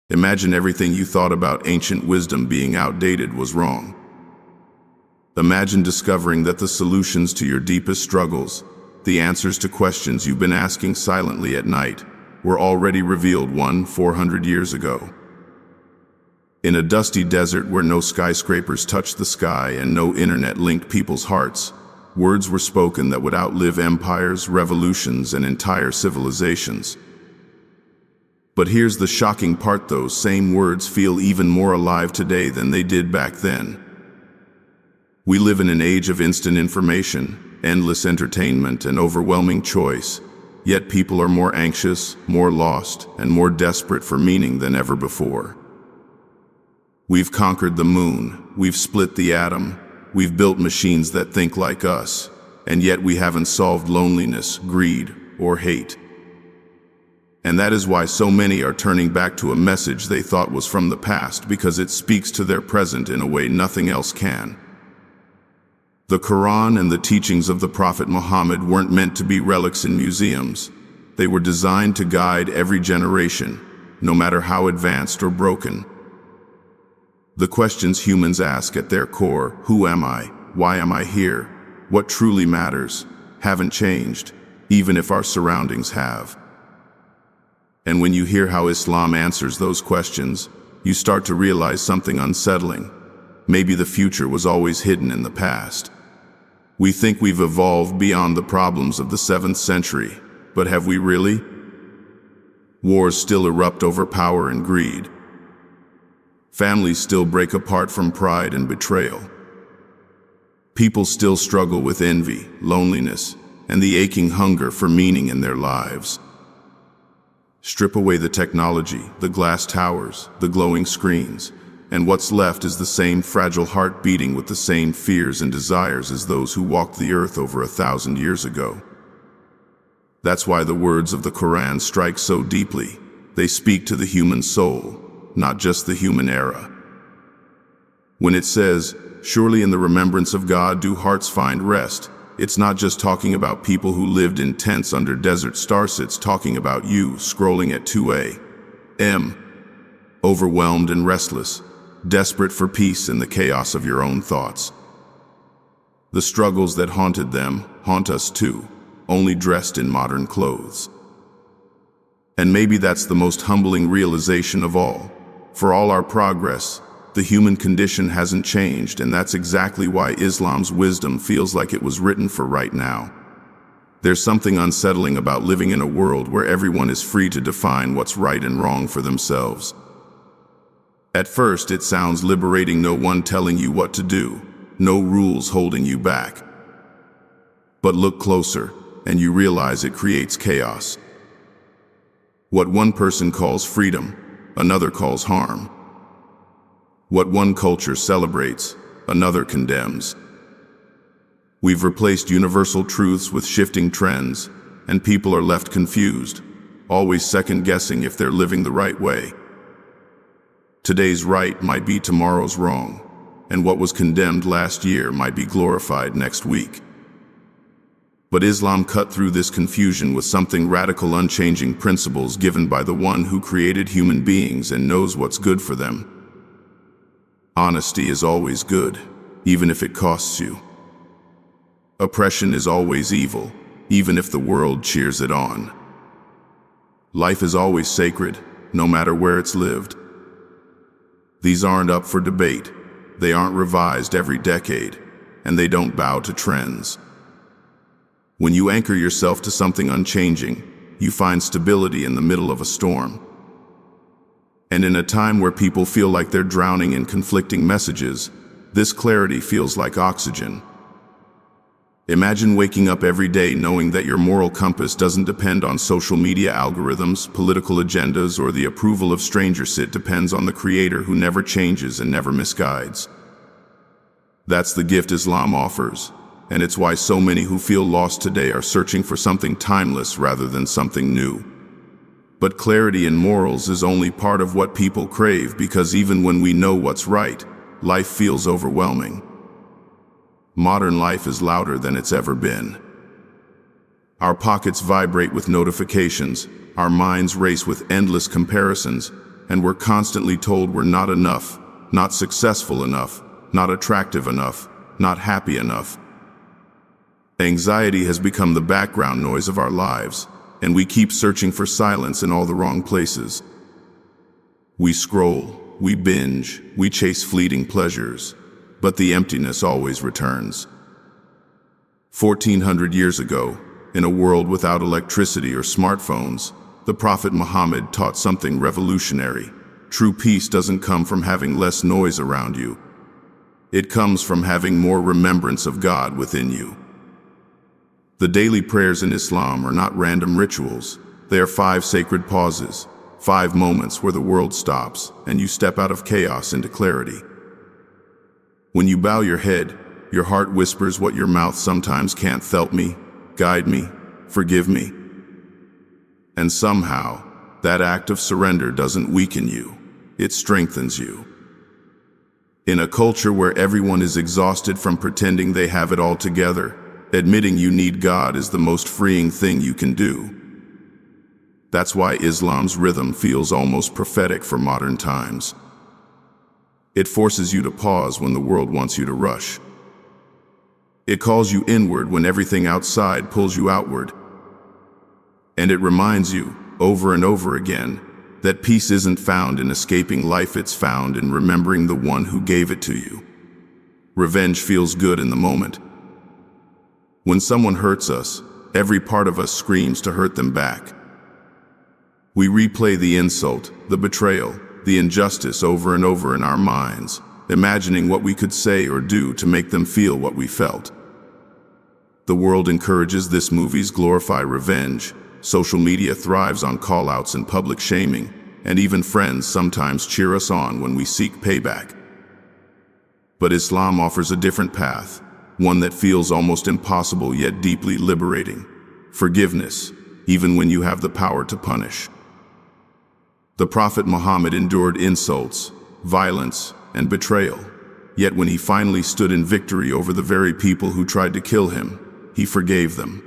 Imagine everything you thought about ancient wisdom being outdated was wrong. Imagine discovering that the solutions to your deepest struggles, the answers to questions you've been asking silently at night, were already revealed 400 years ago. In a dusty desert where no skyscrapers touched the sky and no internet linked people's hearts, words were spoken that would outlive empires, revolutions, and entire civilizations. But here's the shocking part: those same words feel even more alive today than they did back then. We live in an age of instant information, endless entertainment, and overwhelming choice, yet people are more anxious, more lost, and more desperate for meaning than ever before. We've conquered the moon, we've split the atom, we've built machines that think like us, and yet we haven't solved loneliness, greed, or hate. And that is why so many are turning back to a message they thought was from the past, because it speaks to their present in a way nothing else can. The Quran and the teachings of the Prophet Muhammad weren't meant to be relics in museums. They were designed to guide every generation, no matter how advanced or broken. The questions humans ask at their core, who am I? Why am I here? What truly matters? Haven't changed, even if our surroundings have. And when you hear how Islam answers those questions, you start to realize something unsettling. Maybe the future was always hidden in the past. We think we've evolved beyond the problems of the 7th century, but have we really? Wars still erupt over power and greed. Families still break apart from pride and betrayal. People still struggle with envy, loneliness, and the aching hunger for meaning in their lives. Strip away the technology, the glass towers, the glowing screens, and what's left is the same fragile heart beating with the same fears and desires as those who walked the earth over 1,000 years ago. That's why the words of the Quran strike so deeply. They speak to the human soul, not just the human era. When it says, "Surely in the remembrance of God do hearts find rest," it's not just talking about people who lived in tents under desert stars. It's talking about you scrolling at 2 a.m., overwhelmed and restless, desperate for peace in the chaos of your own thoughts. The struggles that haunted them haunt us too, only dressed in modern clothes. And maybe that's the most humbling realization of all. For all our progress, the human condition hasn't changed, and that's exactly why Islam's wisdom feels like it was written for right now. There's something unsettling about living in a world where everyone is free to define what's right and wrong for themselves. At first, it sounds liberating: no one telling you what to do, no rules holding you back. But look closer, and you realize it creates chaos. What one person calls freedom, another calls harm. What one culture celebrates, another condemns. We've replaced universal truths with shifting trends, and people are left confused, always second-guessing if they're living the right way. Today's right might be tomorrow's wrong, and what was condemned last year might be glorified next week. But Islam cut through this confusion with something radical: unchanging principles given by the one who created human beings and knows what's good for them. Honesty is always good, even if it costs you. Oppression is always evil, even if the world cheers it on. Life is always sacred, no matter where it's lived. These aren't up for debate, they aren't revised every decade, and they don't bow to trends. When you anchor yourself to something unchanging, you find stability in the middle of a storm. And in a time where people feel like they're drowning in conflicting messages, this clarity feels like oxygen. Imagine waking up every day knowing that your moral compass doesn't depend on social media algorithms, political agendas, or the approval of strangers. It depends on the Creator who never changes and never misguides. That's the gift Islam offers, and it's why so many who feel lost today are searching for something timeless rather than something new. But clarity in morals is only part of what people crave, because even when we know what's right, life feels overwhelming. Modern life is louder than it's ever been. Our pockets vibrate with notifications, our minds race with endless comparisons, and we're constantly told we're not enough, not successful enough, not attractive enough, not happy enough. Anxiety has become the background noise of our lives, and we keep searching for silence in all the wrong places. We scroll, we binge, we chase fleeting pleasures, but the emptiness always returns. 1400 years ago, in a world without electricity or smartphones, the Prophet Muhammad taught something revolutionary. True peace doesn't come from having less noise around you. It comes from having more remembrance of God within you. The daily prayers in Islam are not random rituals. They are 5 sacred pauses, 5 moments where the world stops and you step out of chaos into clarity. When you bow your head, your heart whispers what your mouth sometimes can't. Help me, guide me, forgive me. And somehow, that act of surrender doesn't weaken you, it strengthens you. In a culture where everyone is exhausted from pretending they have it all together, admitting you need God is the most freeing thing you can do. That's why Islam's rhythm feels almost prophetic for modern times. It forces you to pause when the world wants you to rush. It calls you inward when everything outside pulls you outward. And it reminds you, over and over again, that peace isn't found in escaping life, it's found in remembering the one who gave it to you. Revenge feels good in the moment. When someone hurts us, every part of us screams to hurt them back. We replay the insult, the betrayal, the injustice over and over in our minds, imagining what we could say or do to make them feel what we felt. The world encourages this, movies glorify revenge, social media thrives on call-outs and public shaming, and even friends sometimes cheer us on when we seek payback. But Islam offers a different path, one that feels almost impossible yet deeply liberating. Forgiveness, even when you have the power to punish. The Prophet Muhammad endured insults, violence, and betrayal, yet when he finally stood in victory over the very people who tried to kill him, he forgave them.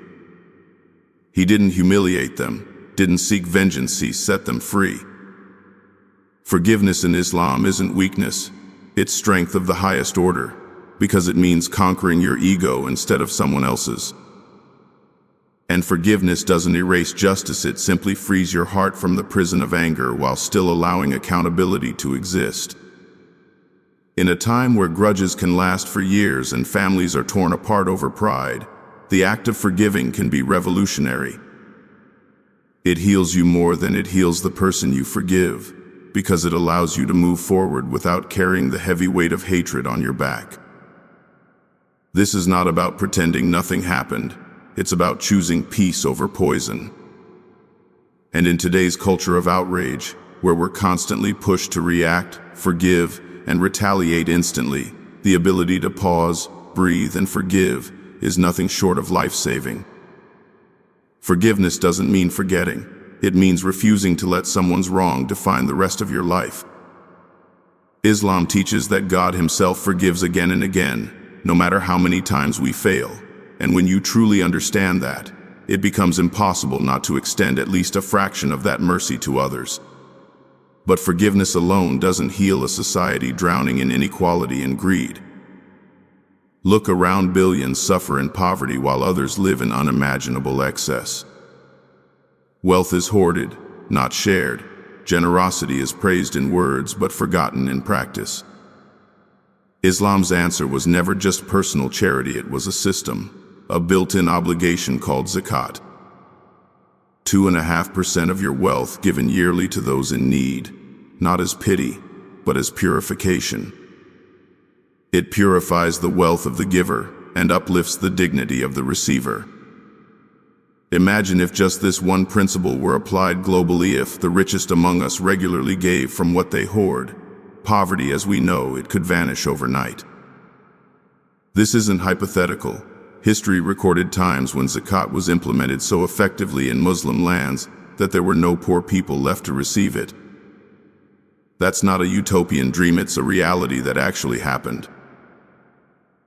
He didn't humiliate them, didn't seek vengeance, he set them free. Forgiveness in Islam isn't weakness, it's strength of the highest order, because it means conquering your ego instead of someone else's. And forgiveness doesn't erase justice, it simply frees your heart from the prison of anger while still allowing accountability to exist. In a time where grudges can last for years and families are torn apart over pride, the act of forgiving can be revolutionary. It heals you more than it heals the person you forgive, because it allows you to move forward without carrying the heavy weight of hatred on your back. This is not about pretending nothing happened, it's about choosing peace over poison. And in today's culture of outrage, where we're constantly pushed to react, forgive, and retaliate instantly, the ability to pause, breathe, and forgive is nothing short of life-saving. Forgiveness doesn't mean forgetting. It means refusing to let someone's wrong define the rest of your life. Islam teaches that God Himself forgives again and again, no matter how many times we fail. And when you truly understand that, it becomes impossible not to extend at least a fraction of that mercy to others. But forgiveness alone doesn't heal a society drowning in inequality and greed. Look around, billions suffer in poverty while others live in unimaginable excess. Wealth is hoarded, not shared. Generosity is praised in words but forgotten in practice. Islam's answer was never just personal charity, it was a system, a built-in obligation called zakat. 2.5% of your wealth given yearly to those in need, not as pity, but as purification. It purifies the wealth of the giver and uplifts the dignity of the receiver. Imagine if just this one principle were applied globally. If the richest among us regularly gave from what they hoard, poverty as we know it could vanish overnight. This isn't hypothetical. History recorded times when zakat was implemented so effectively in Muslim lands that there were no poor people left to receive it. That's not a utopian dream, it's a reality that actually happened.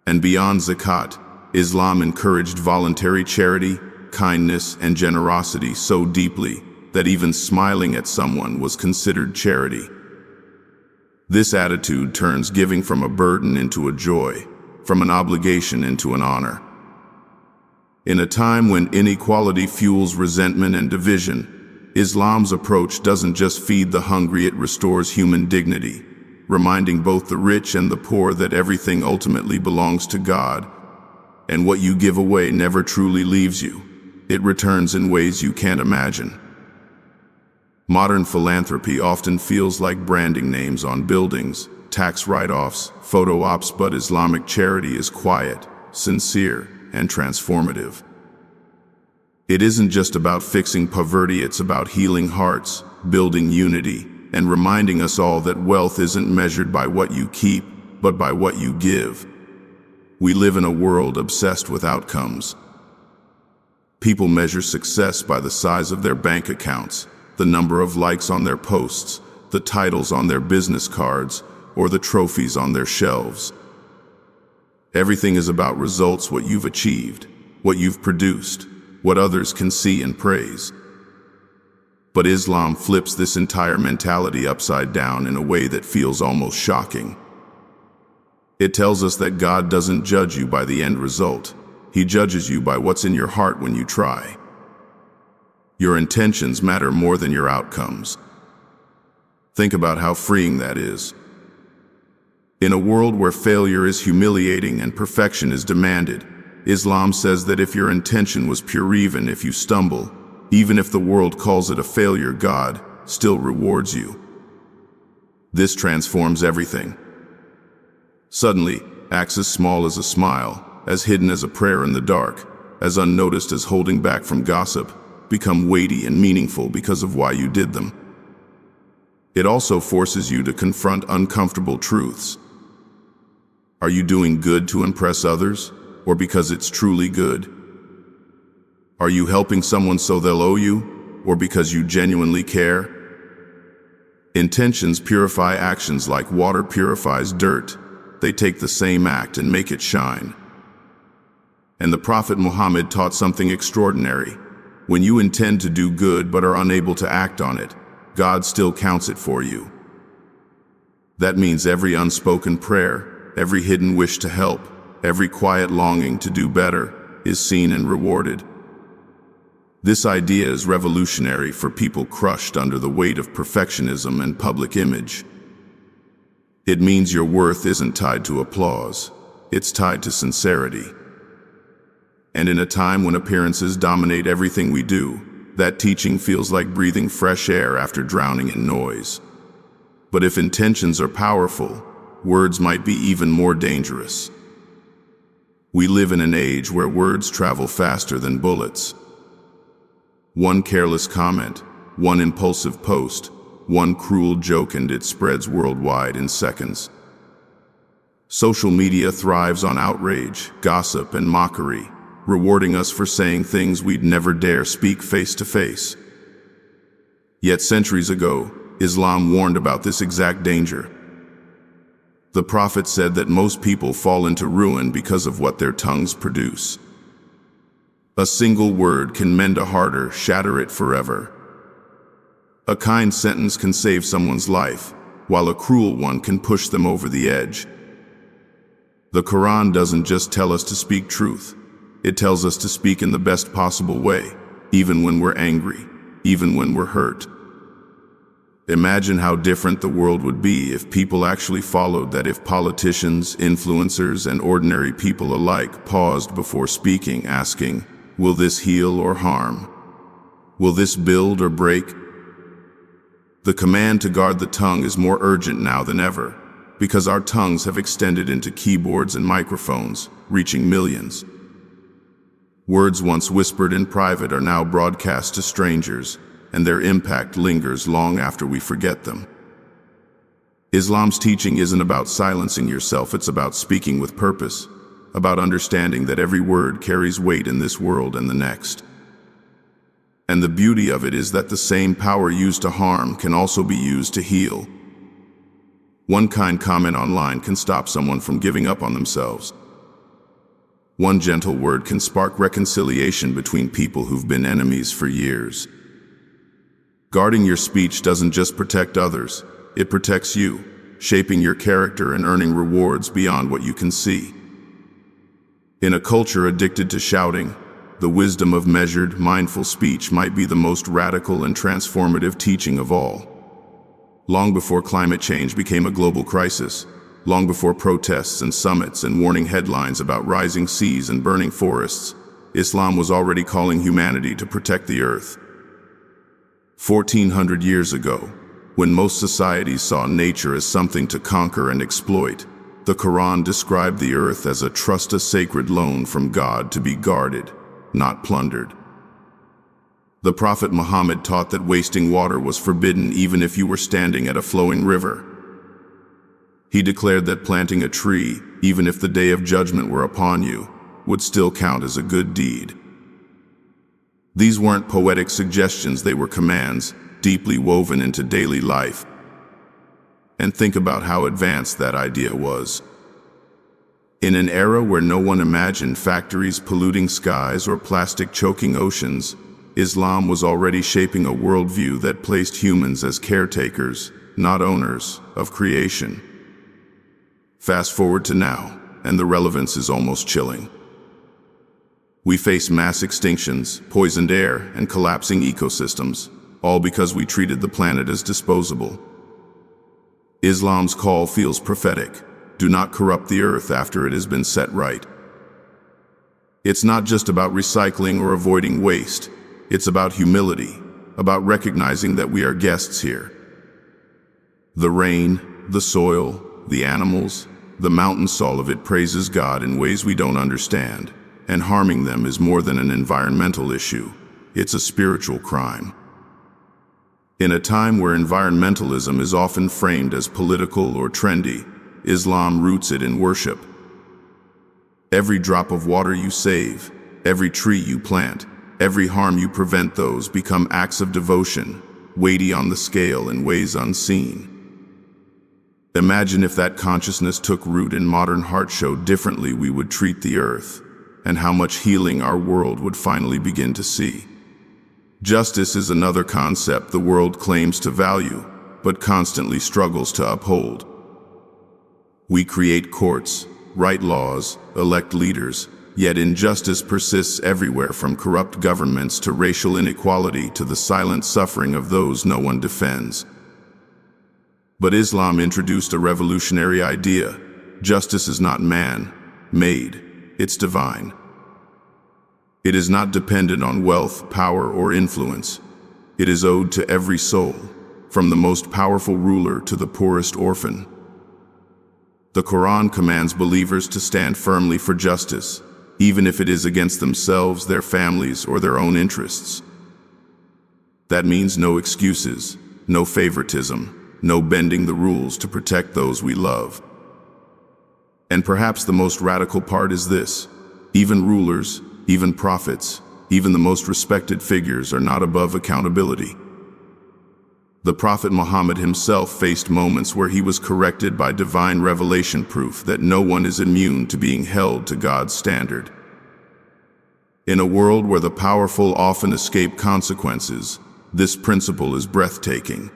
And beyond zakat, Islam encouraged voluntary charity, kindness, and generosity so deeply that even smiling at someone was considered charity. This attitude turns giving from a burden into a joy, from an obligation into an honor. In a time when inequality fuels resentment and division, Islam's approach doesn't just feed the hungry, it restores human dignity, reminding both the rich and the poor that everything ultimately belongs to God, and what you give away never truly leaves you. It returns in ways you can't imagine. Modern philanthropy often feels like branding names on buildings, tax write-offs, photo ops, but Islamic charity is quiet, sincere, and transformative. It isn't just about fixing poverty, it's about healing hearts, building unity, and reminding us all that wealth isn't measured by what you keep, but by what you give. We live in a world obsessed with outcomes. People measure success by the size of their bank accounts, the number of likes on their posts, the titles on their business cards, or the trophies on their shelves. Everything is about results, what you've achieved, what you've produced, what others can see and praise. But Islam flips this entire mentality upside down in a way that feels almost shocking. It tells us that God doesn't judge you by the end result. He judges you by what's in your heart when you try. Your intentions matter more than your outcomes. Think about how freeing that is. In a world where failure is humiliating and perfection is demanded, Islam says that if your intention was pure, even if you stumble, even if the world calls it a failure, God still rewards you. This transforms everything. Suddenly, acts as small as a smile, as hidden as a prayer in the dark, as unnoticed as holding back from gossip, become weighty and meaningful because of why you did them. It also forces you to confront uncomfortable truths. Are you doing good to impress others, or because it's truly good? Are you helping someone so they'll owe you, or because you genuinely care? Intentions purify actions like water purifies dirt. They take the same act and make it shine. And the Prophet Muhammad taught something extraordinary. When you intend to do good but are unable to act on it, God still counts it for you. That means every unspoken prayer, every hidden wish to help, every quiet longing to do better is seen and rewarded. This idea is revolutionary for people crushed under the weight of perfectionism and public image. It means your worth isn't tied to applause, it's tied to sincerity. And in a time when appearances dominate everything we do, that teaching feels like breathing fresh air after drowning in noise. But if intentions are powerful, words might be even more dangerous. We live in an age where words travel faster than bullets. One careless comment, one impulsive post, one cruel joke, and it spreads worldwide in seconds. Social media thrives on outrage, gossip, and mockery, rewarding us for saying things we'd never dare speak face to face. Yet centuries ago, Islam warned about this exact danger. The Prophet said that most people fall into ruin because of what their tongues produce. A single word can mend a heart or shatter it forever. A kind sentence can save someone's life, while a cruel one can push them over the edge. The Quran doesn't just tell us to speak truth. It tells us to speak in the best possible way, even when we're angry, even when we're hurt. Imagine how different the world would be if people actually followed that, if politicians, influencers, and ordinary people alike paused before speaking, asking, will this heal or harm? Will this build or break? The command to guard the tongue is more urgent now than ever, because our tongues have extended into keyboards and microphones, reaching millions. Words once whispered in private are now broadcast to strangers, and their impact lingers long after we forget them. Islam's teaching isn't about silencing yourself, it's about speaking with purpose, about understanding that every word carries weight in this world and the next. And the beauty of it is that the same power used to harm can also be used to heal. One kind comment online can stop someone from giving up on themselves. One gentle word can spark reconciliation between people who've been enemies for years. Guarding your speech doesn't just protect others, it protects you, shaping your character and earning rewards beyond what you can see. In a culture addicted to shouting, the wisdom of measured, mindful speech might be the most radical and transformative teaching of all. Long before climate change became a global crisis, long before protests and summits and warning headlines about rising seas and burning forests, Islam was already calling humanity to protect the earth. 1400 years ago, when most societies saw nature as something to conquer and exploit, the Quran described the earth as a sacred loan from God to be guarded, not plundered. The Prophet Muhammad taught that wasting water was forbidden even if you were standing at a flowing river. He declared that planting a tree, even if the day of judgment were upon you, would still count as a good deed. These weren't poetic suggestions, they were commands, deeply woven into daily life. And think about how advanced that idea was. In an era where no one imagined factories polluting skies or plastic choking oceans, Islam was already shaping a worldview that placed humans as caretakers, not owners, of creation. Fast forward to now, and the relevance is almost chilling. We face mass extinctions, poisoned air, and collapsing ecosystems, all because we treated the planet as disposable. Islam's call feels prophetic. Do not corrupt the earth after it has been set right. It's not just about recycling or avoiding waste. It's about humility, about recognizing that we are guests here. The rain, the soil, the animals, the mountains, all of it praises God in ways we don't understand. And harming them is more than an environmental issue. It's a spiritual crime. In a time where environmentalism is often framed as political or trendy, Islam roots it in worship. Every drop of water you save, every tree you plant, every harm you prevent, those become acts of devotion, weighty on the scale in ways unseen. Imagine if that consciousness took root in modern hearts, showed differently we would treat the earth, and how much healing our world would finally begin to see. Justice is another concept the world claims to value, but constantly struggles to uphold. We create courts, write laws, elect leaders, yet injustice persists everywhere, from corrupt governments to racial inequality to the silent suffering of those no one defends. But Islam introduced a revolutionary idea. Justice is not man-made. It's divine. It is not dependent on wealth, power, or influence. It is owed to every soul, from the most powerful ruler to the poorest orphan. The Quran commands believers to stand firmly for justice, even if it is against themselves, their families, or their own interests. That means no excuses, no favoritism, no bending the rules to protect those we love. And perhaps the most radical part is this: even rulers, even prophets, even the most respected figures are not above accountability. The Prophet Muhammad himself faced moments where he was corrected by divine revelation, proof that no one is immune to being held to God's standard. In a world where the powerful often escape consequences, this principle is breathtaking.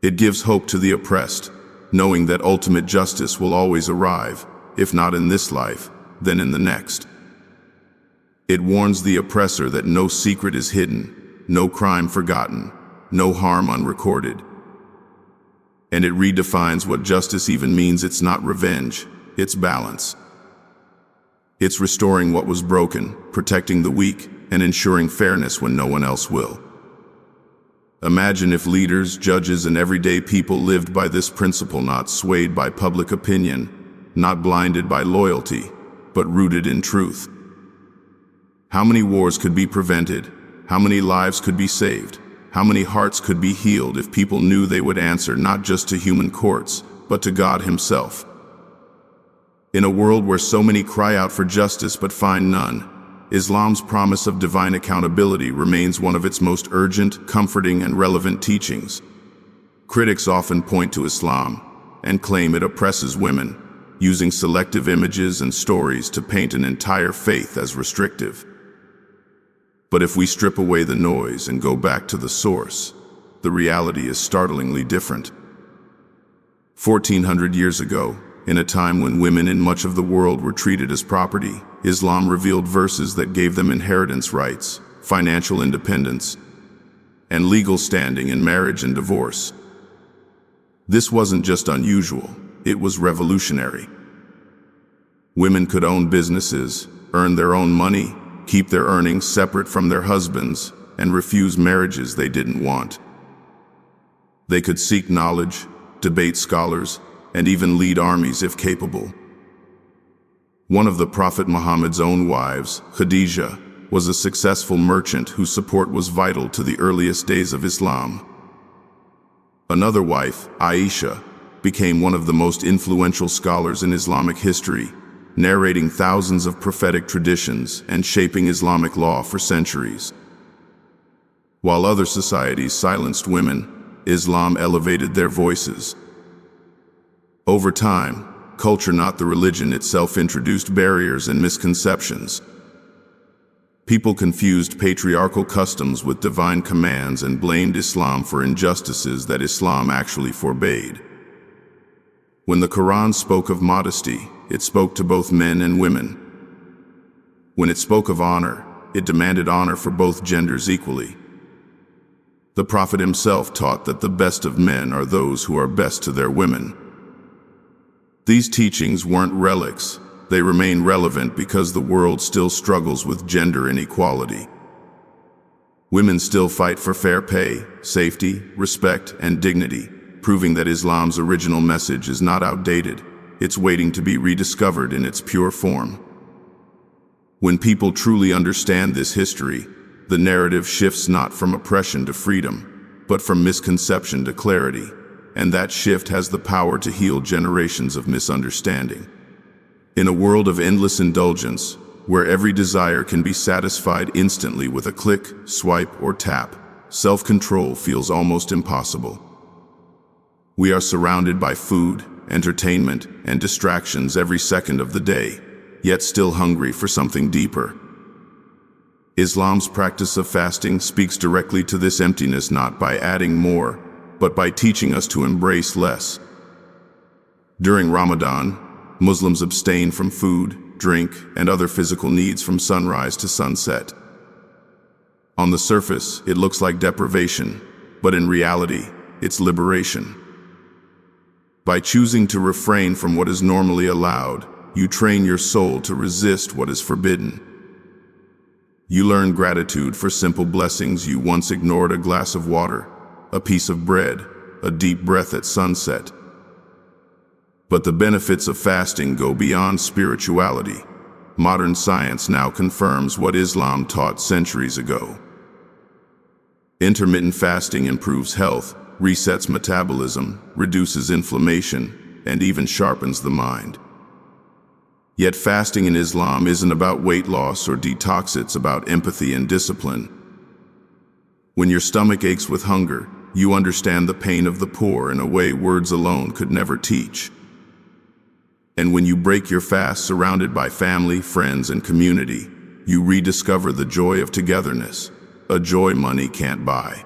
It gives hope to the oppressed, knowing that ultimate justice will always arrive, if not in this life, then in the next. It warns the oppressor that no secret is hidden, no crime forgotten, no harm unrecorded. And it redefines what justice even means. It's not revenge, it's balance. It's restoring what was broken, protecting the weak, and ensuring fairness when no one else will. Imagine if leaders, judges, and everyday people lived by this principle, not swayed by public opinion, not blinded by loyalty, but rooted in truth. How many wars could be prevented? How many lives could be saved? How many hearts could be healed if people knew they would answer not just to human courts, but to God Himself? In a world where so many cry out for justice but find none, Islam's promise of divine accountability remains one of its most urgent, comforting, and relevant teachings. Critics often point to Islam and claim it oppresses women, using selective images and stories to paint an entire faith as restrictive. But if we strip away the noise and go back to the source, the reality is startlingly different. 1400 years ago, in a time when women in much of the world were treated as property, Islam revealed verses that gave them inheritance rights, financial independence, and legal standing in marriage and divorce. This wasn't just unusual, it was revolutionary. Women could own businesses, earn their own money, keep their earnings separate from their husbands, and refuse marriages they didn't want. They could seek knowledge, debate scholars, and even lead armies if capable. One of the Prophet Muhammad's own wives, Khadijah, was a successful merchant whose support was vital to the earliest days of Islam. Another wife, Aisha, became one of the most influential scholars in Islamic history, narrating thousands of prophetic traditions and shaping Islamic law for centuries. While other societies silenced women, Islam elevated their voices. Over time, culture, not the religion itself, introduced barriers and misconceptions. People confused patriarchal customs with divine commands and blamed Islam for injustices that Islam actually forbade. When the Quran spoke of modesty, it spoke to both men and women. When it spoke of honor, it demanded honor for both genders equally. The Prophet himself taught that the best of men are those who are best to their women. These teachings weren't relics. They remain relevant because the world still struggles with gender inequality. Women still fight for fair pay, safety, respect, and dignity, proving that Islam's original message is not outdated. It's waiting to be rediscovered in its pure form. When people truly understand this history, the narrative shifts not from oppression to freedom, but from misconception to clarity, and that shift has the power to heal generations of misunderstanding. In a world of endless indulgence, where every desire can be satisfied instantly with a click, swipe, or tap, self-control feels almost impossible. We are surrounded by food, entertainment, and distractions every second of the day, yet still hungry for something deeper. Islam's practice of fasting speaks directly to this emptiness, not by adding more, but by teaching us to embrace less. During Ramadan, Muslims abstain from food, drink, and other physical needs from sunrise to sunset. On the surface, it looks like deprivation, but in reality, it's liberation. By choosing to refrain from what is normally allowed, you train your soul to resist what is forbidden. You learn gratitude for simple blessings you once ignored: a glass of water, a piece of bread, a deep breath at sunset. But the benefits of fasting go beyond spirituality. Modern science now confirms what Islam taught centuries ago. Intermittent fasting improves health, resets metabolism, reduces inflammation, and even sharpens the mind. Yet fasting in Islam isn't about weight loss or detox, it's about empathy and discipline. When your stomach aches with hunger, you understand the pain of the poor in a way words alone could never teach. And when you break your fast surrounded by family, friends, and community, you rediscover the joy of togetherness, a joy money can't buy.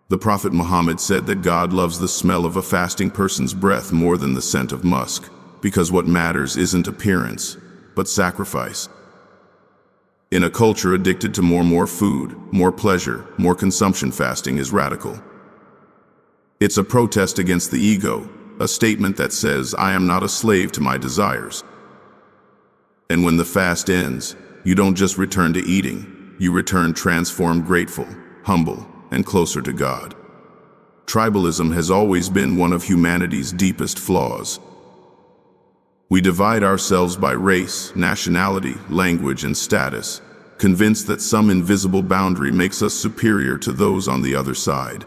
The Prophet Muhammad said that God loves the smell of a fasting person's breath more than the scent of musk, because what matters isn't appearance, but sacrifice. In a culture addicted to more food, more pleasure, more consumption, fasting is radical. It's a protest against the ego, a statement that says, I am not a slave to my desires. And when the fast ends, you don't just return to eating, you return transformed, grateful, humble, and closer to God. Tribalism has always been one of humanity's deepest flaws. We divide ourselves by race, nationality, language, and status, convinced that some invisible boundary makes us superior to those on the other side.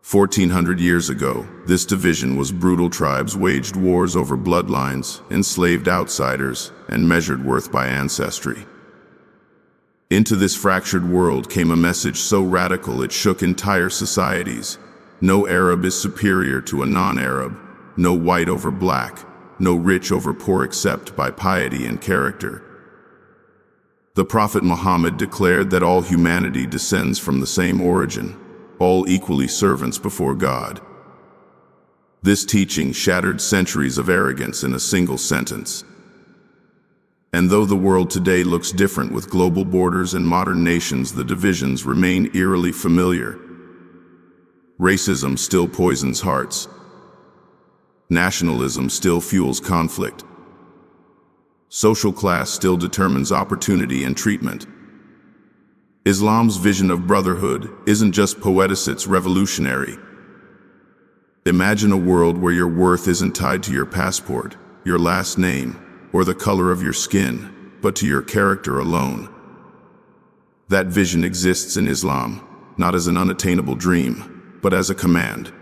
1400 years ago, this division was brutal. Tribes waged wars over bloodlines, enslaved outsiders, and measured worth by ancestry. Into this fractured world came a message so radical it shook entire societies. No Arab is superior to a non-Arab, no white over black, no rich over poor except by piety and character. The Prophet Muhammad declared that all humanity descends from the same origin, all equally servants before God. This teaching shattered centuries of arrogance in a single sentence. And though the world today looks different with global borders and modern nations, the divisions remain eerily familiar. Racism still poisons hearts. Nationalism still fuels conflict. Social class still determines opportunity and treatment. Islam's vision of brotherhood isn't just poetic, it's revolutionary. Imagine a world where your worth isn't tied to your passport, your last name, or the color of your skin, but to your character alone. That vision exists in Islam, not as an unattainable dream, but as a command.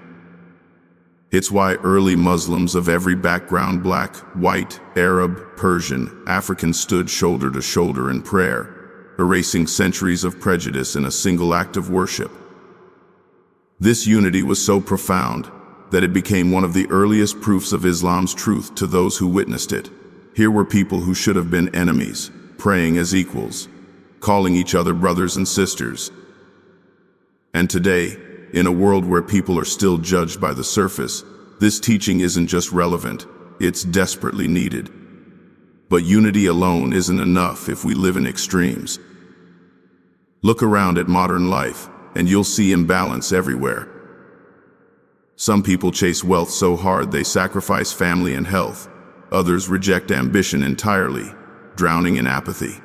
It's why early Muslims of every background, black, white, Arab, Persian, African, stood shoulder to shoulder in prayer, erasing centuries of prejudice in a single act of worship. This unity was so profound that it became one of the earliest proofs of Islam's truth to those who witnessed it. Here were people who should have been enemies, praying as equals, calling each other brothers and sisters. And today, in a world where people are still judged by the surface, this teaching isn't just relevant, it's desperately needed. But unity alone isn't enough if we live in extremes. Look around at modern life, and you'll see imbalance everywhere. Some people chase wealth so hard they sacrifice family and health. Others reject ambition entirely, drowning in apathy.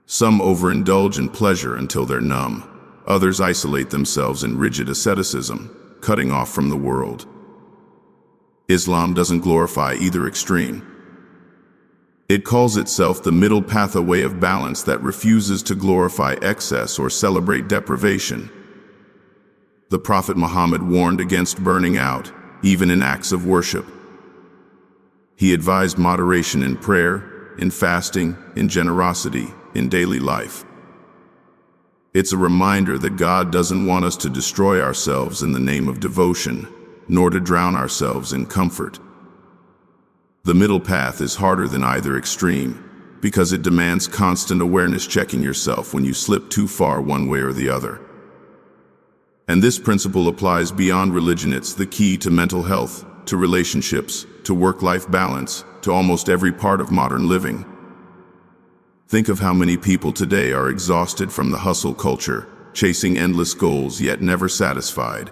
Some overindulge in pleasure until they're numb. Others isolate themselves in rigid asceticism, cutting off from the world. Islam doesn't glorify either extreme. It calls itself the middle path, a way of balance that refuses to glorify excess or celebrate deprivation. The Prophet Muhammad warned against burning out, even in acts of worship. He advised moderation in prayer, in fasting, in generosity, in daily life. It's a reminder that God doesn't want us to destroy ourselves in the name of devotion, nor to drown ourselves in comfort. The middle path is harder than either extreme, because it demands constant awareness, checking yourself when you slip too far one way or the other. And this principle applies beyond religion. It's the key to mental health, to relationships, to work-life balance, to almost every part of modern living. Think of how many people today are exhausted from the hustle culture, chasing endless goals yet never satisfied.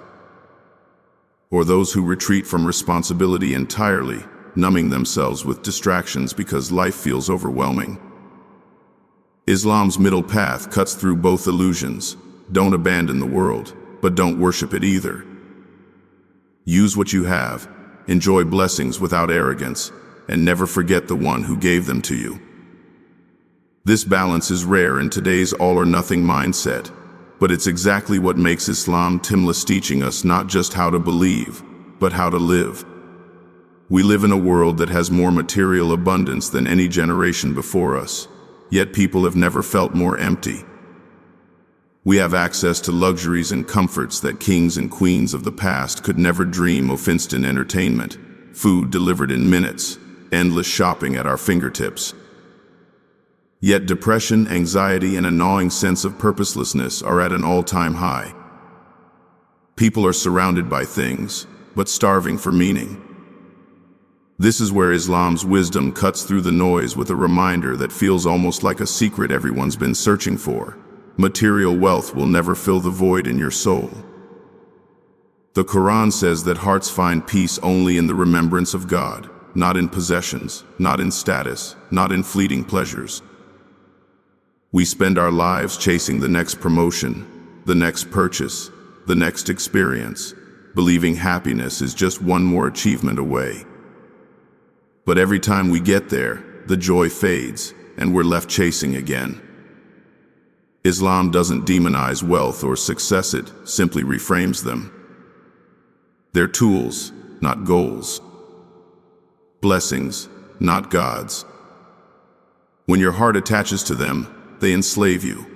Or those who retreat from responsibility entirely, numbing themselves with distractions because life feels overwhelming. Islam's middle path cuts through both illusions. Don't abandon the world, but don't worship it either. Use what you have, enjoy blessings without arrogance, and never forget the one who gave them to you. This balance is rare in today's all-or-nothing mindset, but it's exactly what makes Islam timeless, teaching us not just how to believe, but how to live. We live in a world that has more material abundance than any generation before us, yet people have never felt more empty. We have access to luxuries and comforts that kings and queens of the past could never dream of. Instant entertainment, food delivered in minutes, endless shopping at our fingertips. Yet depression, anxiety, and a gnawing sense of purposelessness are at an all-time high. People are surrounded by things, but starving for meaning. This is where Islam's wisdom cuts through the noise with a reminder that feels almost like a secret everyone's been searching for. Material wealth will never fill the void in your soul. The Quran says that hearts find peace only in the remembrance of God, not in possessions, not in status, not in fleeting pleasures. We spend our lives chasing the next promotion, the next purchase, the next experience, believing happiness is just one more achievement away. But every time we get there, the joy fades, and we're left chasing again. Islam doesn't demonize wealth or success, it simply reframes them. They're tools, not goals. Blessings, not gods. When your heart attaches to them, they enslave you.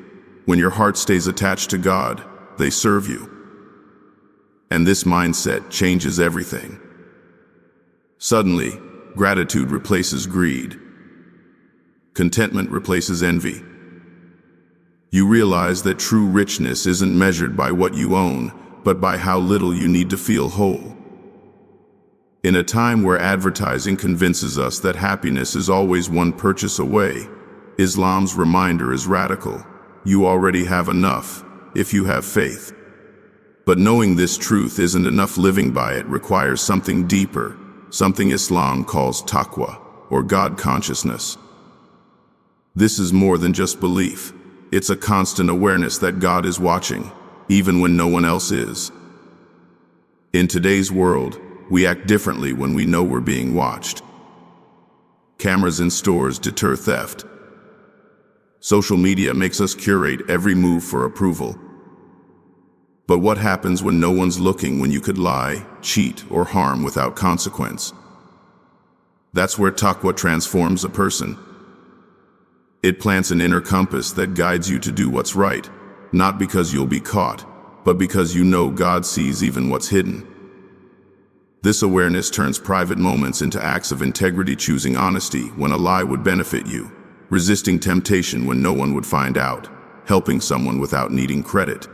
When your heart stays attached to God, they serve you. And this mindset changes everything. Suddenly, gratitude replaces greed. Contentment replaces envy. You realize that true richness isn't measured by what you own, but by how little you need to feel whole. In a time where advertising convinces us that happiness is always one purchase away, Islam's reminder is radical. You already have enough, if you have faith. But knowing this truth isn't enough. Living by it requires something deeper, something Islam calls taqwa, or God consciousness. This is more than just belief. It's a constant awareness that God is watching, even when no one else is. In today's world, we act differently when we know we're being watched. Cameras in stores deter theft. Social media makes us curate every move for approval. But what happens when no one's looking, when you could lie, cheat, or harm without consequence? That's where taqwa transforms a person. It plants an inner compass that guides you to do what's right, not because you'll be caught, but because you know God sees even what's hidden. This awareness turns private moments into acts of integrity, choosing honesty when a lie would benefit you, resisting temptation when no one would find out, helping someone without needing credit.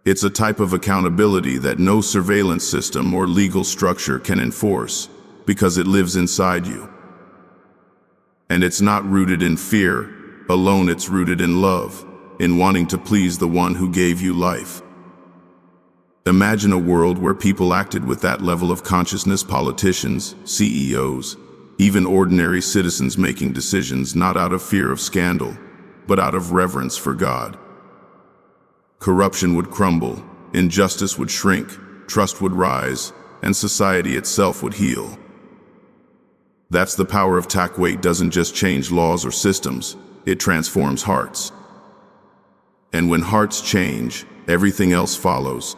It's a type of accountability that no surveillance system or legal structure can enforce, because it lives inside you. And it's not rooted in fear alone, it's rooted in love, in wanting to please the one who gave you life. Imagine a world where people acted with that level of consciousness: politicians, CEOs, even ordinary citizens making decisions not out of fear of scandal, but out of reverence for God. Corruption would crumble, injustice would shrink, trust would rise, and society itself would heal. That's the power of taqwa. It doesn't just change laws or systems, it transforms hearts. And when hearts change, everything else follows.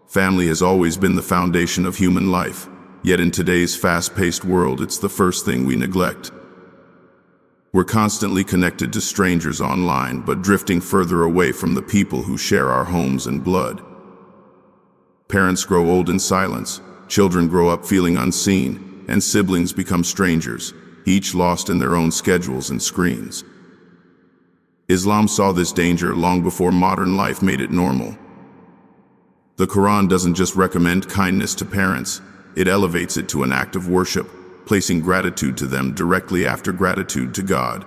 Family has always been the foundation of human life, yet in today's fast-paced world, it's the first thing we neglect. We're constantly connected to strangers online, but drifting further away from the people who share our homes and blood. Parents grow old in silence, children grow up feeling unseen, and siblings become strangers, each lost in their own schedules and screens. Islam saw this danger long before modern life made it normal. The Quran doesn't just recommend kindness to parents, it elevates it to an act of worship, placing gratitude to them directly after gratitude to God.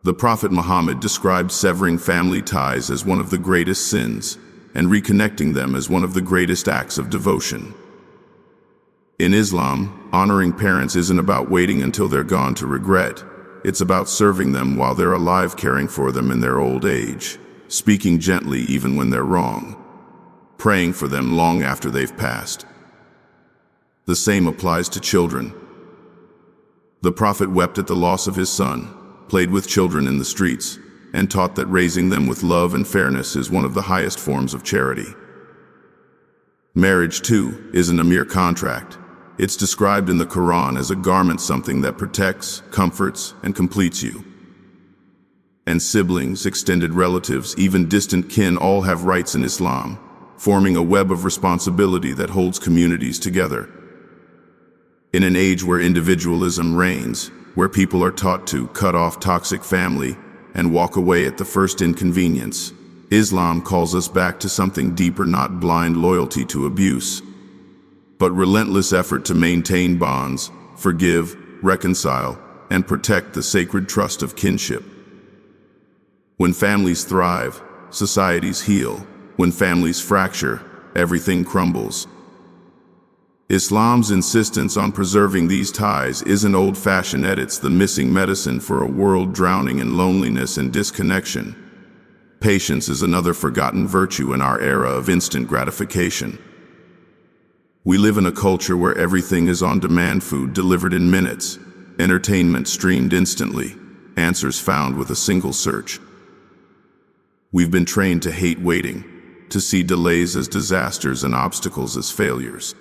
The Prophet Muhammad described severing family ties as one of the greatest sins, and reconnecting them as one of the greatest acts of devotion. In Islam, honoring parents isn't about waiting until they're gone to regret. It's about serving them while they're alive, caring for them in their old age, speaking gently even when they're wrong, praying for them long after they've passed. The same applies to children. The Prophet wept at the loss of his son, played with children in the streets, and taught that raising them with love and fairness is one of the highest forms of charity. Marriage, too, isn't a mere contract. It's described in the Quran as a garment, something that protects, comforts, and completes you. And siblings, extended relatives, even distant kin all have rights in Islam, forming a web of responsibility that holds communities together. In an age where individualism reigns, where people are taught to cut off toxic family and walk away at the first inconvenience, Islam calls us back to something deeper: not blind loyalty to abuse, but relentless effort to maintain bonds, forgive, reconcile, and protect the sacred trust of kinship. When families thrive, societies heal. When families fracture, everything crumbles. Islam's insistence on preserving these ties isn't old-fashioned, it's the missing medicine for a world drowning in loneliness and disconnection. Patience is another forgotten virtue in our era of instant gratification. We live in a culture where everything is on demand: food delivered in minutes, entertainment streamed instantly, answers found with a single search. We've been trained to hate waiting, to see delays as disasters and obstacles as failures.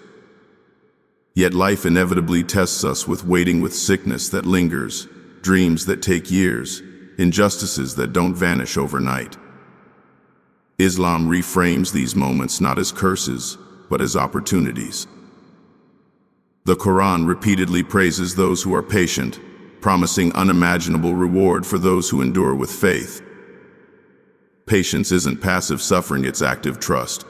Yet life inevitably tests us with waiting, with sickness that lingers, dreams that take years, injustices that don't vanish overnight. Islam reframes these moments not as curses, but as opportunities. The Quran repeatedly praises those who are patient, promising unimaginable reward for those who endure with faith. Patience isn't passive suffering, it's active trust.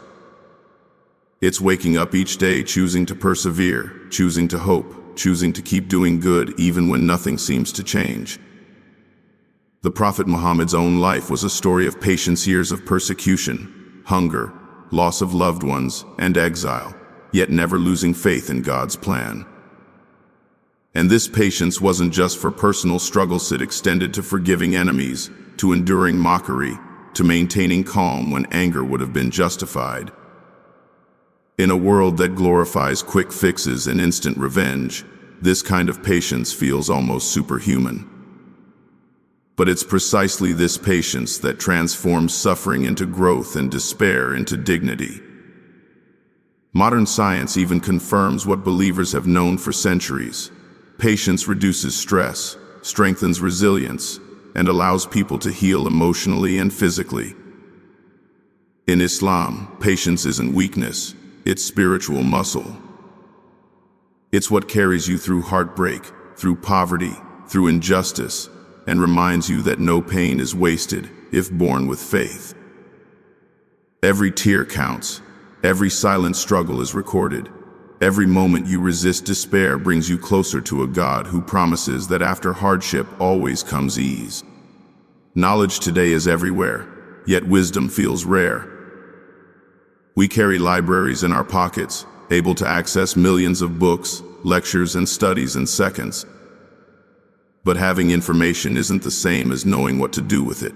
It's waking up each day choosing to persevere, choosing to hope, choosing to keep doing good even when nothing seems to change. The Prophet Muhammad's own life was a story of patience, years of persecution, hunger, loss of loved ones, and exile, yet never losing faith in God's plan. And this patience wasn't just for personal struggles, it extended to forgiving enemies, to enduring mockery, to maintaining calm when anger would have been justified. In a world that glorifies quick fixes and instant revenge, this kind of patience feels almost superhuman. But it's precisely this patience that transforms suffering into growth and despair into dignity. Modern science even confirms what believers have known for centuries. Patience reduces stress, strengthens resilience, and allows people to heal emotionally and physically. In Islam, patience isn't weakness, it's spiritual muscle. It's what carries you through heartbreak, through poverty, through injustice, and reminds you that no pain is wasted if borne with faith. Every tear counts, every silent struggle is recorded. Every moment you resist despair brings you closer to a God who promises that after hardship always comes ease. Knowledge today is everywhere, yet wisdom feels rare. We carry libraries in our pockets, able to access millions of books, lectures, and studies in seconds. But having information isn't the same as knowing what to do with it.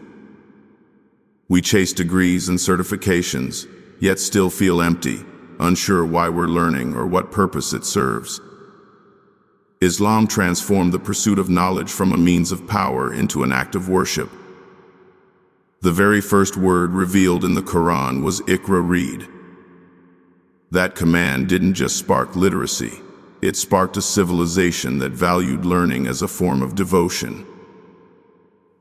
We chase degrees and certifications, yet still feel empty, unsure why we're learning or what purpose it serves. Islam transformed the pursuit of knowledge from a means of power into an act of worship. The very first word revealed in the Quran was Iqra, read. That command didn't just spark literacy, it sparked a civilization that valued learning as a form of devotion.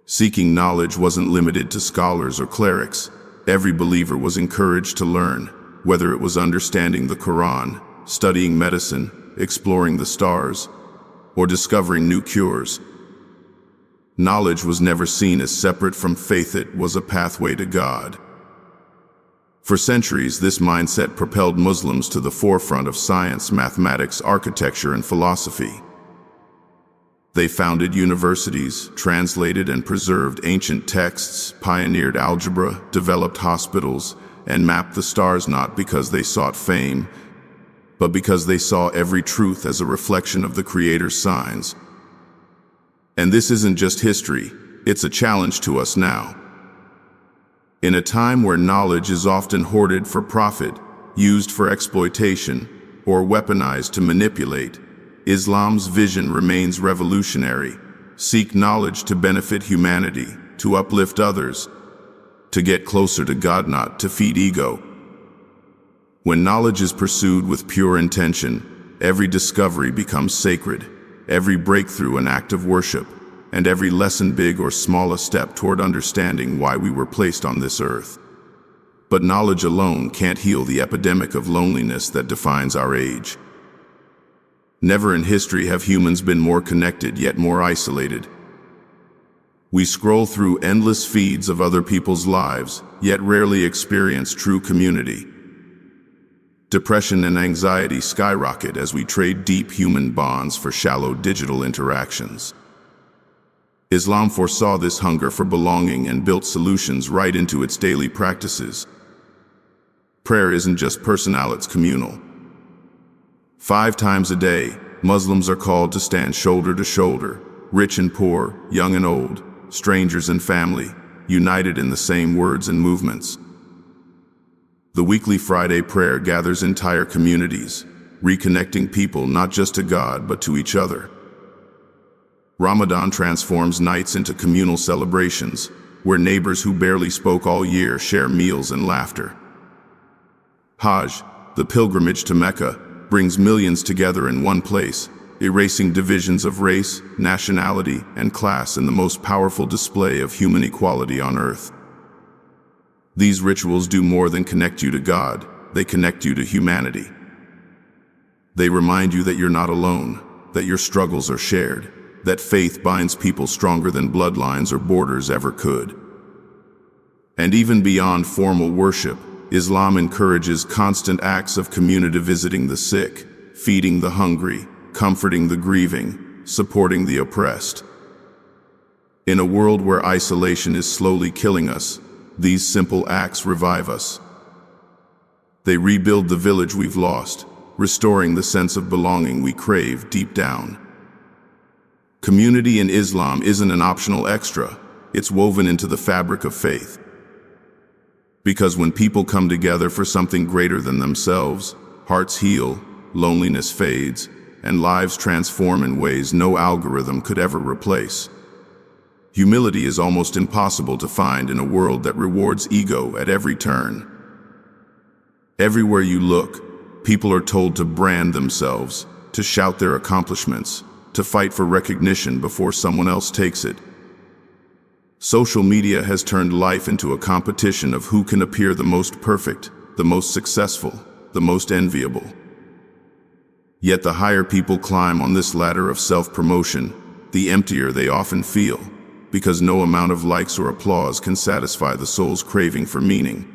Seeking knowledge wasn't limited to scholars or clerics. Every believer was encouraged to learn, whether it was understanding the Quran, studying medicine, exploring the stars, or discovering new cures. Knowledge was never seen as separate from faith, it was a pathway to God. For centuries, this mindset propelled Muslims to the forefront of science, mathematics, architecture, and philosophy. They founded universities, translated and preserved ancient texts, pioneered algebra, developed hospitals, and mapped the stars, not because they sought fame, but because they saw every truth as a reflection of the Creator's signs. And this isn't just history, it's a challenge to us now. In a time where knowledge is often hoarded for profit, used for exploitation, or weaponized to manipulate, Islam's vision remains revolutionary. Seek knowledge to benefit humanity, to uplift others, to get closer to God, not to feed ego. When knowledge is pursued with pure intention, every discovery becomes sacred, every breakthrough an act of worship, and every lesson, big or small, a step toward understanding why we were placed on this earth. But knowledge alone can't heal the epidemic of loneliness that defines our age. Never in history have humans been more connected yet more isolated. We scroll through endless feeds of other people's lives, yet rarely experience true community. Depression and anxiety skyrocket as we trade deep human bonds for shallow digital interactions. Islam foresaw this hunger for belonging and built solutions right into its daily practices. Prayer isn't just personal, it's communal. 5 times a day, Muslims are called to stand shoulder to shoulder, rich and poor, young and old, strangers and family, united in the same words and movements. The weekly Friday prayer gathers entire communities, reconnecting people not just to God but to each other. Ramadan transforms nights into communal celebrations, where neighbors who barely spoke all year share meals and laughter. Hajj, the pilgrimage to Mecca, brings millions together in one place, erasing divisions of race, nationality, and class in the most powerful display of human equality on earth. These rituals do more than connect you to God, they connect you to humanity. They remind you that you're not alone, that your struggles are shared, that faith binds people stronger than bloodlines or borders ever could. And even beyond formal worship, Islam encourages constant acts of community, visiting the sick, feeding the hungry, comforting the grieving, supporting the oppressed. In a world where isolation is slowly killing us, these simple acts revive us. They rebuild the village we've lost, restoring the sense of belonging we crave deep down. Community in Islam isn't an optional extra, it's woven into the fabric of faith. Because when people come together for something greater than themselves, hearts heal, loneliness fades, and lives transform in ways no algorithm could ever replace. Humility is almost impossible to find in a world that rewards ego at every turn. Everywhere you look, people are told to brand themselves, to shout their accomplishments, to fight for recognition before someone else takes it. Social media has turned life into a competition of who can appear the most perfect, the most successful, the most enviable. Yet the higher people climb on this ladder of self-promotion, the emptier they often feel, because no amount of likes or applause can satisfy the soul's craving for meaning.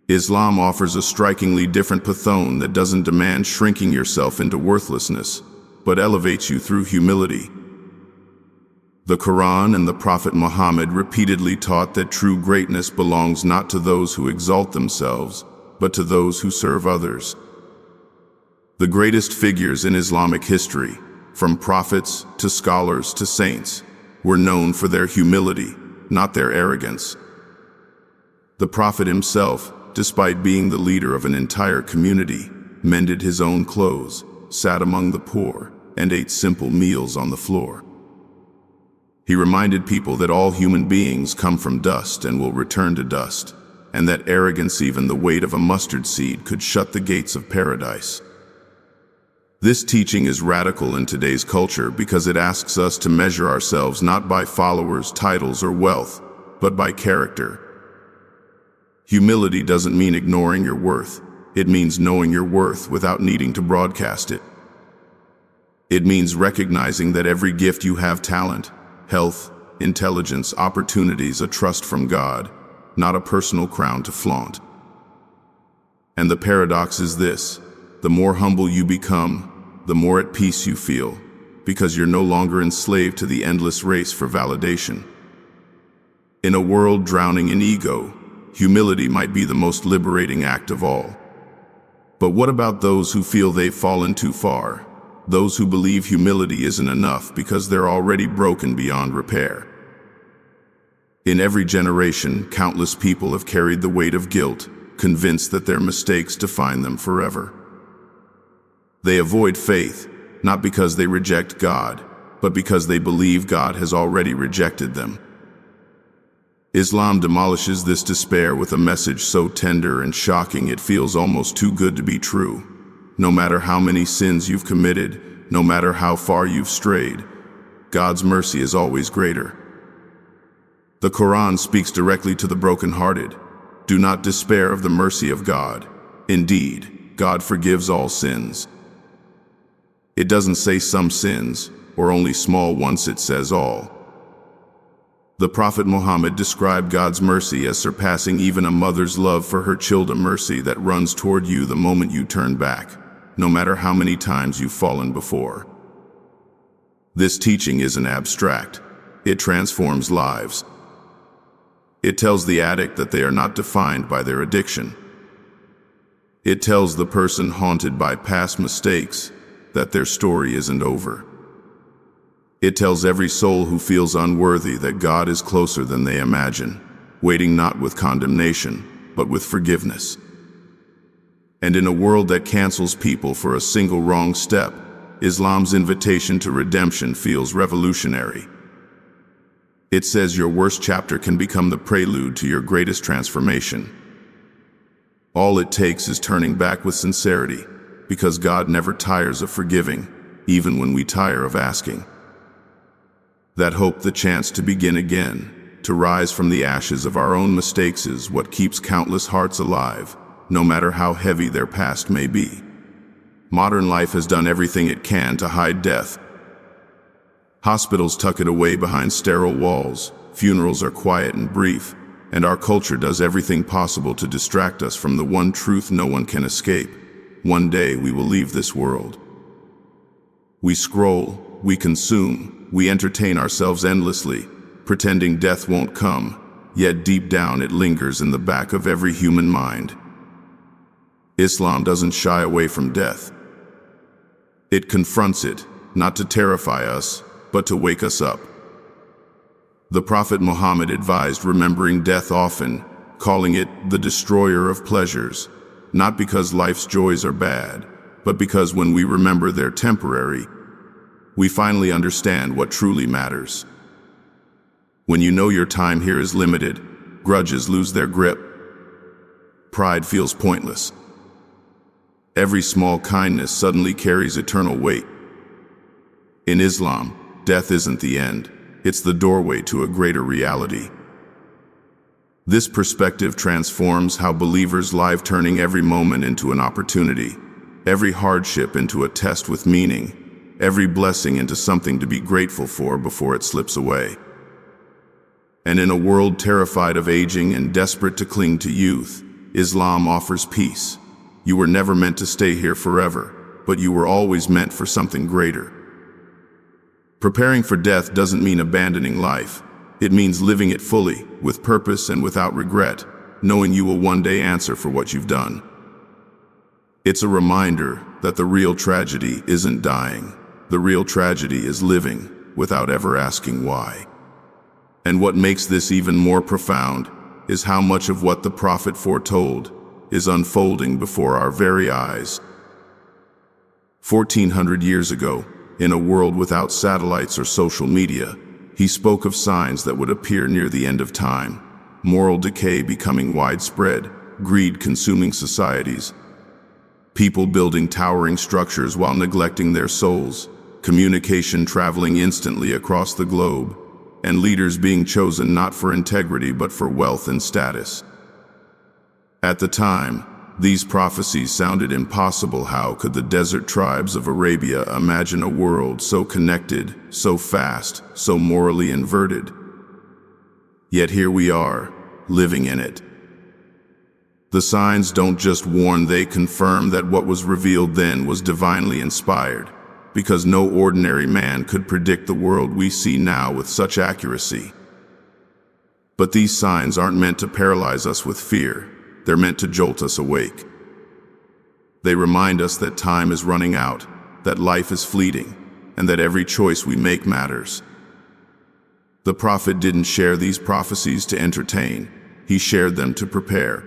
Islam offers a strikingly different pathone that doesn't demand shrinking yourself into worthlessness, but elevates you through humility. The Quran and the Prophet Muhammad repeatedly taught that true greatness belongs not to those who exalt themselves, but to those who serve others. The greatest figures in Islamic history, from prophets to scholars to saints, were known for their humility, not their arrogance. The Prophet himself, despite being the leader of an entire community, mended his own clothes, sat among the poor, and ate simple meals on the floor. He reminded people that all human beings come from dust and will return to dust, and that arrogance, even the weight of a mustard seed, could shut the gates of paradise. This teaching is radical in today's culture because it asks us to measure ourselves not by followers, titles, or wealth, but by character. Humility doesn't mean ignoring your worth. It means knowing your worth without needing to broadcast it. It means recognizing that every gift you have, talent, health, intelligence, opportunities, a trust from God, not a personal crown to flaunt. And the paradox is this: the more humble you become, the more at peace you feel, because you're no longer enslaved to the endless race for validation. In a world drowning in ego, humility might be the most liberating act of all. But what about those who feel they've fallen too far? Those who believe humility isn't enough because they're already broken beyond repair. In every generation, countless people have carried the weight of guilt, convinced that their mistakes define them forever. They avoid faith, not because they reject God, but because they believe God has already rejected them. Islam demolishes this despair with a message so tender and shocking it feels almost too good to be true. No matter how many sins you've committed, no matter how far you've strayed, God's mercy is always greater. The Quran speaks directly to the brokenhearted. Do not despair of the mercy of God. Indeed, God forgives all sins. It doesn't say some sins, or only small ones, it says all. The Prophet Muhammad described God's mercy as surpassing even a mother's love for her child, a mercy that runs toward you the moment you turn back, no matter how many times you've fallen before. This teaching isn't abstract. It transforms lives. It tells the addict that they are not defined by their addiction. It tells the person haunted by past mistakes that their story isn't over. It tells every soul who feels unworthy that God is closer than they imagine, waiting not with condemnation, but with forgiveness. And in a world that cancels people for a single wrong step, Islam's invitation to redemption feels revolutionary. It says your worst chapter can become the prelude to your greatest transformation. All it takes is turning back with sincerity, because God never tires of forgiving, even when we tire of asking. That hope, the chance to begin again, to rise from the ashes of our own mistakes, is what keeps countless hearts alive, no matter how heavy their past may be. Modern life has done everything it can to hide death. Hospitals tuck it away behind sterile walls, funerals are quiet and brief, and our culture does everything possible to distract us from the one truth no one can escape. One day we will leave this world. We scroll, we consume, we entertain ourselves endlessly, pretending death won't come, yet deep down it lingers in the back of every human mind. Islam doesn't shy away from death. It confronts it, not to terrify us, but to wake us up. The Prophet Muhammad advised remembering death often, calling it the destroyer of pleasures, not because life's joys are bad, but because when we remember they're temporary, we finally understand what truly matters. When you know your time here is limited, grudges lose their grip. Pride feels pointless. Every small kindness suddenly carries eternal weight. In Islam, death isn't the end, it's the doorway to a greater reality. This perspective transforms how believers live, turning every moment into an opportunity, every hardship into a test with meaning, every blessing into something to be grateful for before it slips away. And in a world terrified of aging and desperate to cling to youth, Islam offers peace. You were never meant to stay here forever, but you were always meant for something greater. Preparing for death doesn't mean abandoning life. It means living it fully, with purpose and without regret, knowing you will one day answer for what you've done. It's a reminder that the real tragedy isn't dying. The real tragedy is living without ever asking why. And what makes this even more profound is how much of what the Prophet foretold is unfolding before our very eyes. 1400 years ago, in a world without satellites or social media, he spoke of signs that would appear near the end of time: moral decay becoming widespread, greed consuming societies, people building towering structures while neglecting their souls, communication traveling instantly across the globe, and leaders being chosen not for integrity but for wealth and status. At the time, these prophecies sounded impossible. How could the desert tribes of Arabia imagine a world so connected, so fast, so morally inverted? Yet here we are, living in it. The signs don't just warn, they confirm that what was revealed then was divinely inspired, because no ordinary man could predict the world we see now with such accuracy. But these signs aren't meant to paralyze us with fear. They're meant to jolt us awake. They remind us that time is running out, that life is fleeting, and that every choice we make matters. The Prophet didn't share these prophecies to entertain. He shared them to prepare.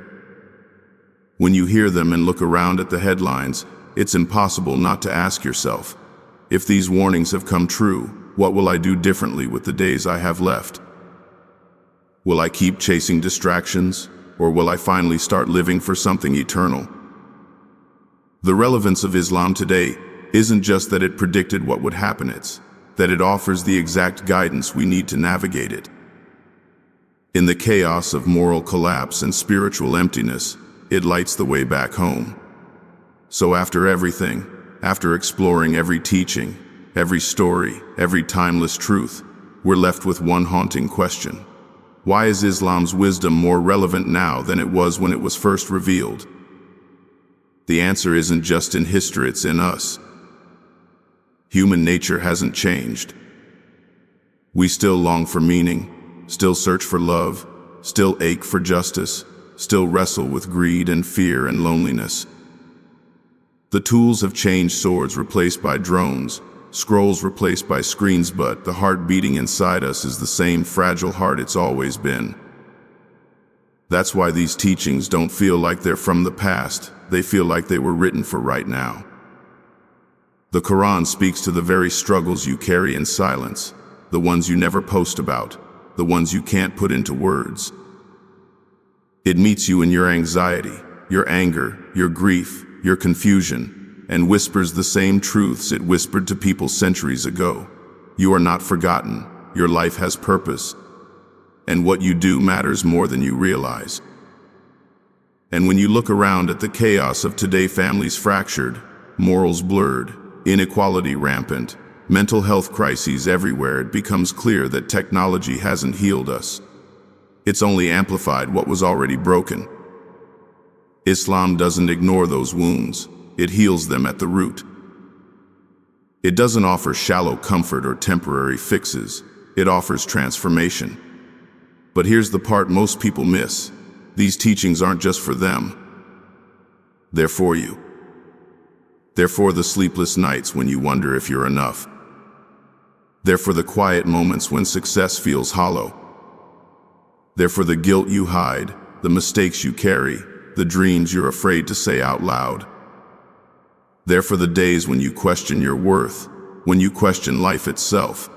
When you hear them and look around at the headlines, it's impossible not to ask yourself, if these warnings have come true, what will I do differently with the days I have left? Will I keep chasing distractions, or will I finally start living for something eternal? The relevance of Islam today isn't just that it predicted what would happen, it's that it offers the exact guidance we need to navigate it. In the chaos of moral collapse and spiritual emptiness, it lights the way back home. So after everything, after exploring every teaching, every story, every timeless truth, we're left with one haunting question. Why is Islam's wisdom more relevant now than it was when it was first revealed? The answer isn't just in history, it's in us. Human nature hasn't changed. We still long for meaning, still search for love, still ache for justice, still wrestle with greed and fear and loneliness. The tools have changed: swords replaced by drones, scrolls replaced by screens, but the heart beating inside us is the same fragile heart it's always been. That's why these teachings don't feel like they're from the past, they feel like they were written for right now. The Quran speaks to the very struggles you carry in silence, the ones you never post about, the ones you can't put into words. It meets you in your anxiety, your anger, your grief, your confusion, and whispers the same truths it whispered to people centuries ago. You are not forgotten, your life has purpose, and what you do matters more than you realize. And when you look around at the chaos of today, families fractured, morals blurred, inequality rampant, mental health crises everywhere, it becomes clear that technology hasn't healed us. It's only amplified what was already broken. Islam doesn't ignore those wounds, it heals them at the root. It doesn't offer shallow comfort or temporary fixes, it offers transformation. But here's the part most people miss. These teachings aren't just for them. They're for you. They're for the sleepless nights when you wonder if you're enough. They're for the quiet moments when success feels hollow. They're for the guilt you hide, the mistakes you carry, the dreams you're afraid to say out loud. They're for the days when you question your worth, when you question life itself.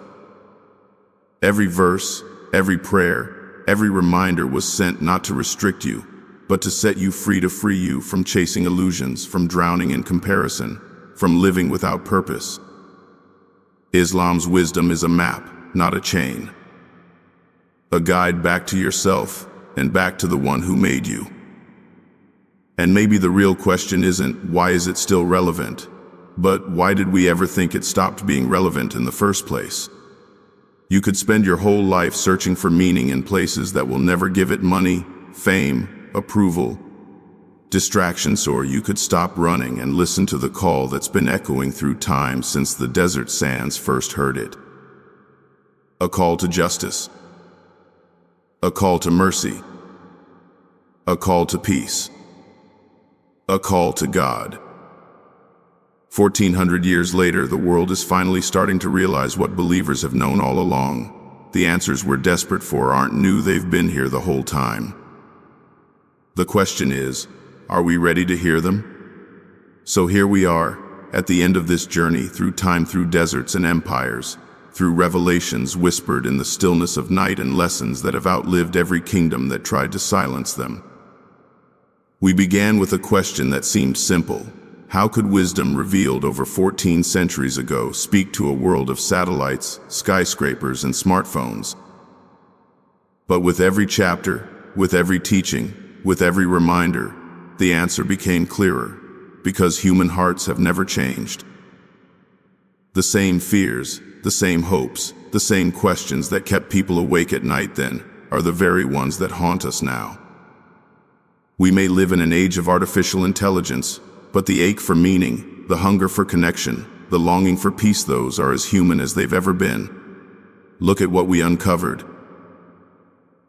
Every verse, every prayer, every reminder was sent not to restrict you, but to set you free, to free you from chasing illusions, from drowning in comparison, from living without purpose. Islam's wisdom is a map, not a chain. A guide back to yourself and back to the one who made you. And maybe the real question isn't, why is it still relevant? But why did we ever think it stopped being relevant in the first place? You could spend your whole life searching for meaning in places that will never give it: money, fame, approval, distractions. Or you could stop running and listen to the call that's been echoing through time since the desert sands first heard it. A call to justice. A call to mercy. A call to peace. A call to God. 1400 years later, the world is finally starting to realize what believers have known all along. The answers we're desperate for aren't new, they've been here the whole time. The question is, are we ready to hear them? So here we are, at the end of this journey, through time, through deserts and empires, through revelations whispered in the stillness of night and lessons that have outlived every kingdom that tried to silence them. We began with a question that seemed simple. How could wisdom revealed over 14 centuries ago speak to a world of satellites, skyscrapers, and smartphones? But with every chapter, with every teaching, with every reminder, the answer became clearer, because human hearts have never changed. The same fears, the same hopes, the same questions that kept people awake at night then are the very ones that haunt us now. We may live in an age of artificial intelligence, but the ache for meaning, the hunger for connection, the longing for peace, those are as human as they've ever been. Look at what we uncovered.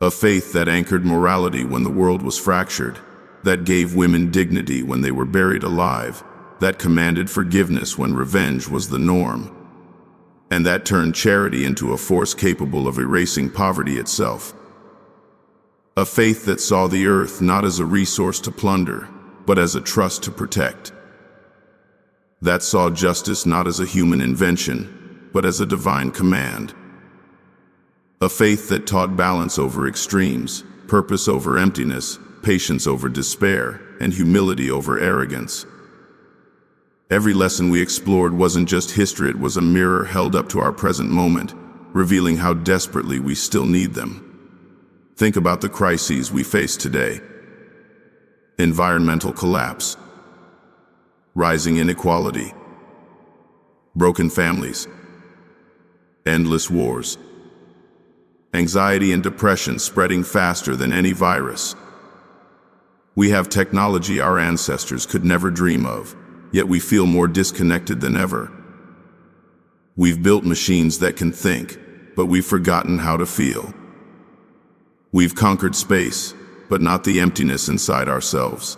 A faith that anchored morality when the world was fractured, that gave women dignity when they were buried alive, that commanded forgiveness when revenge was the norm, and that turned charity into a force capable of erasing poverty itself. A faith that saw the earth not as a resource to plunder, but as a trust to protect. That saw justice not as a human invention, but as a divine command. A faith that taught balance over extremes, purpose over emptiness, patience over despair, and humility over arrogance. Every lesson we explored wasn't just history, it was a mirror held up to our present moment, revealing how desperately we still need them. Think about the crises we face today. Environmental collapse, rising inequality, broken families, endless wars, anxiety and depression spreading faster than any virus. We have technology our ancestors could never dream of, yet we feel more disconnected than ever. We've built machines that can think, but we've forgotten how to feel. We've conquered space, but not the emptiness inside ourselves.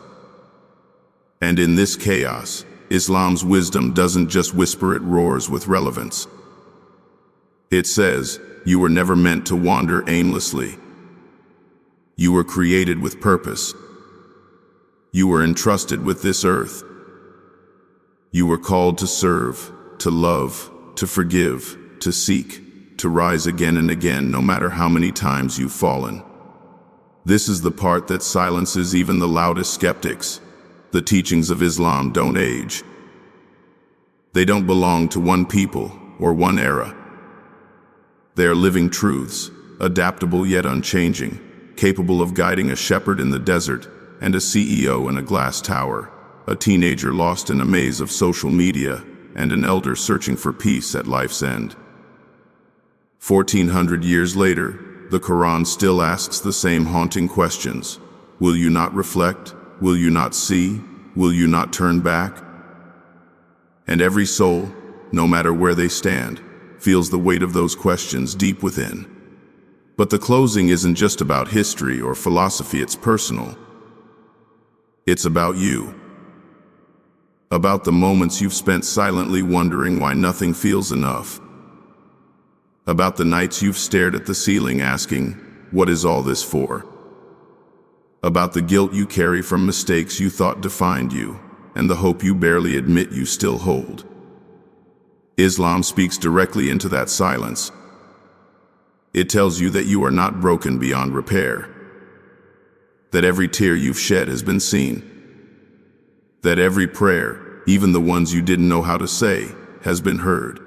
And in this chaos, Islam's wisdom doesn't just whisper, it roars with relevance. It says, you were never meant to wander aimlessly. You were created with purpose. You were entrusted with this earth. You were called to serve, to love, to forgive, to seek, to rise again and again, no matter how many times you've fallen. This is the part that silences even the loudest skeptics. The teachings of Islam don't age. They don't belong to one people or one era. They are living truths, adaptable yet unchanging, capable of guiding a shepherd in the desert and a CEO in a glass tower, a teenager lost in a maze of social media, and an elder searching for peace at life's end. 1400 years later, the Quran still asks the same haunting questions. Will you not reflect? Will you not see? Will you not turn back? And every soul, no matter where they stand, feels the weight of those questions deep within. But the closing isn't just about history or philosophy, it's personal. It's about you. About the moments you've spent silently wondering why nothing feels enough. About the nights you've stared at the ceiling asking, what is all this for? About the guilt you carry from mistakes you thought defined you, and the hope you barely admit you still hold. Islam speaks directly into that silence. It tells you that you are not broken beyond repair, that every tear you've shed has been seen, that every prayer, even the ones you didn't know how to say, has been heard.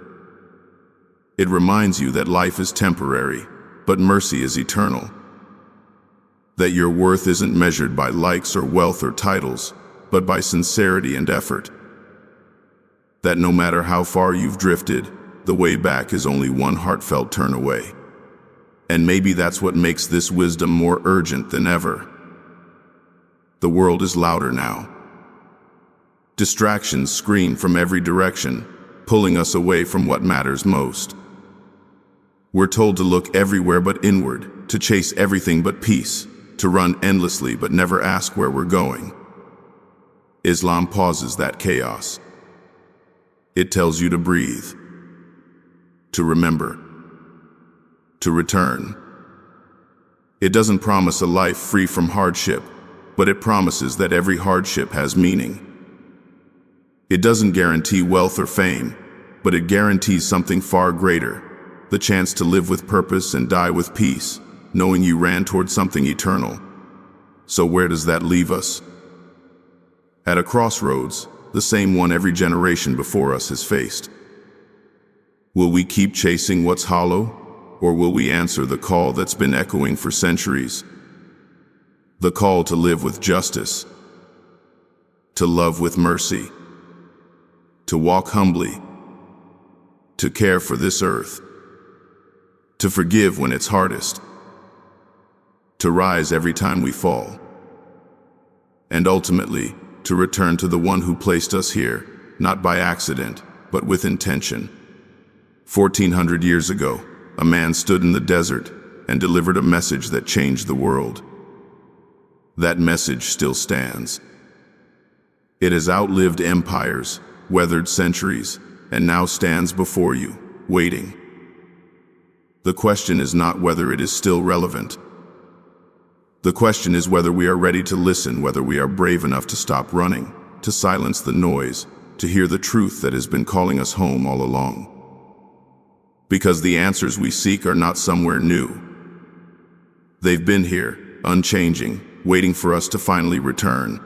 It reminds you that life is temporary, but mercy is eternal, that your worth isn't measured by likes or wealth or titles, but by sincerity and effort, that no matter how far you've drifted, the way back is only one heartfelt turn away. And maybe that's what makes this wisdom more urgent than ever. The world is louder now. Distractions scream from every direction, pulling us away from what matters most. We're told to look everywhere but inward, to chase everything but peace, to run endlessly but never ask where we're going. Islam pauses that chaos. It tells you to breathe, to remember, to return. It doesn't promise a life free from hardship, but it promises that every hardship has meaning. It doesn't guarantee wealth or fame, but it guarantees something far greater, the chance to live with purpose and die with peace, knowing you ran toward something eternal. So where does that leave us? At a crossroads, the same one every generation before us has faced. Will we keep chasing what's hollow, or will we answer the call that's been echoing for centuries? The call to live with justice, to love with mercy, to walk humbly, to care for this earth, to forgive when it's hardest, to rise every time we fall, and ultimately, to return to the one who placed us here, not by accident, but with intention. 1400 years ago, a man stood in the desert and delivered a message that changed the world. That message still stands. It has outlived empires, weathered centuries, and now stands before you, waiting. The question is not whether it is still relevant. The question is whether we are ready to listen, whether we are brave enough to stop running, to silence the noise, to hear the truth that has been calling us home all along. Because the answers we seek are not somewhere new. They've been here, unchanging, waiting for us to finally return.